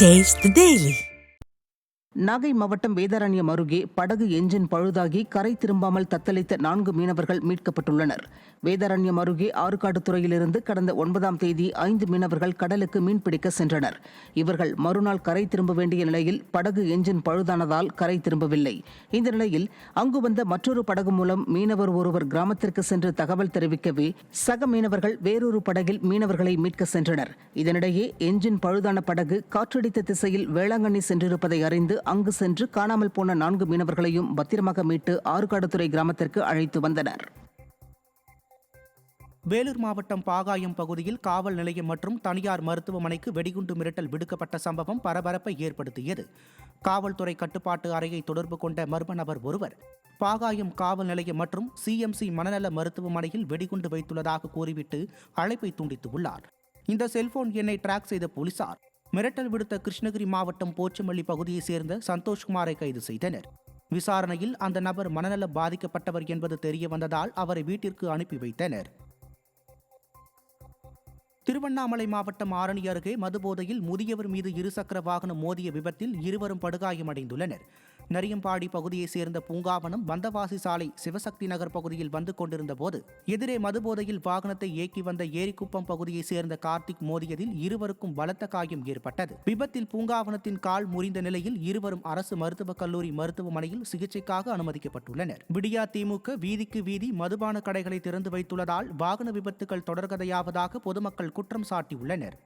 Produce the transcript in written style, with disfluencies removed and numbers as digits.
Taste the Daily. Nagai மாவட்டம் வேதாரண்யம் அருகே படகு எஞ்சின் பழுதாகி கரை திரும்பாமல் தத்தளித்த 4 மீனவர்கள் மீட்கப்பட்டுள்ளனர். வேதாரண்யம் அருகே ஆறுகாட்டுத்துறையிலிருந்து கடந்த 9ஆம் தேதி 5 மீனவர்கள் கடலுக்கு மீன்பிடிக்க சென்றனர். இவர்கள் மறுநாள் கரை திரும்ப வேண்டிய நிலையில் படகு எஞ்சின் பழுதானதால் கரை திரும்பவில்லை. இந்த நிலையில் அங்கு வந்த மற்றொரு படகு மூலம் மீனவர் ஒருவர் கிராமத்திற்கு சென்று தகவல் தெரிவிக்கவே சக மீனவர்கள் வேறொரு படகில் மீனவர்களை மீட்க சென்றனர். இதனிடையே எஞ்சின் பழுதான படகு காற்றடித்த திசையில் வேளாங்கண்ணி சென்றிருப்பதை அறிந்து அங்கு சென்று காணாமல் போன 4 மீனவர்களையும் பத்திரமாக மீட்டு ஆறுகாடுதுறை கிராமத்திற்கு அழைத்து வந்தனர். வேலூர் மாவட்டம் பாகாயம் பகுதியில் காவல் நிலையம் மற்றும் தனியார் மருத்துவமனைக்கு வெடிகுண்டு மிரட்டல் விடுக்கப்பட்ட சம்பவம் பரபரப்பை ஏற்படுத்தியது. காவல்துறை கட்டுப்பாட்டு அறையை தொடர்பு கொண்ட மர்ம நபர் ஒருவர் பாகாயம் காவல் நிலையம் மற்றும் சிஎம்சி மனநல மருத்துவமனையில் வெடிகுண்டு வைத்துள்ளதாக கூறிவிட்டு அழைப்பை துண்டித்துள்ளார். இந்த செல்போன் எண்ணை டிராக் செய்த போலீசார் மிரட்டல் விடுத்த கிருஷ்ணகிரி மாவட்டம் போச்சமல்லி பகுதியைச் சேர்ந்த சந்தோஷ்குமாரை கைது செய்தனர். விசாரணையில் அந்த நபர் மனநல பாதிக்கப்பட்டவர் என்பது தெரியவந்ததால் அவரை வீட்டிற்கு அனுப்பி வைத்தனர். திருவண்ணாமலை மாவட்டம் ஆரணி அருகே மதுபோதையில் முதியவர் மீது இருசக்கர வாகனம் மோதிய விபத்தில் இருவரும் படுகாயமடைந்துள்ளனர். நரியம்பாடி பகுதியைச் சேர்ந்த பூங்காவனம் வந்தவாசி சாலை சிவசக்தி நகர் பகுதியில் வந்து கொண்டிருந்த போது எதிரே மதுபோதையில் வாகனத்தை இயக்கி வந்த ஏரிக்குப்பம் பகுதியைச் சேர்ந்த கார்த்திக் மோதியதில் இருவருக்கும் பலத்த காயம் ஏற்பட்டது. விபத்தில் பூங்காவனத்தின் கால் முறிந்த நிலையில் இருவரும் அரசு மருத்துவக் கல்லூரி மருத்துவமனையில் சிகிச்சைக்காக அனுமதிக்கப்பட்டுள்ளனர். விடியா திமுக வீதிக்கு வீதி மதுபான கடைகளை திறந்து வைத்துள்ளதால் வாகன விபத்துகள் தொடர்கதையாவதாக பொதுமக்கள் குற்றம் சாட்டியுள்ளனர்.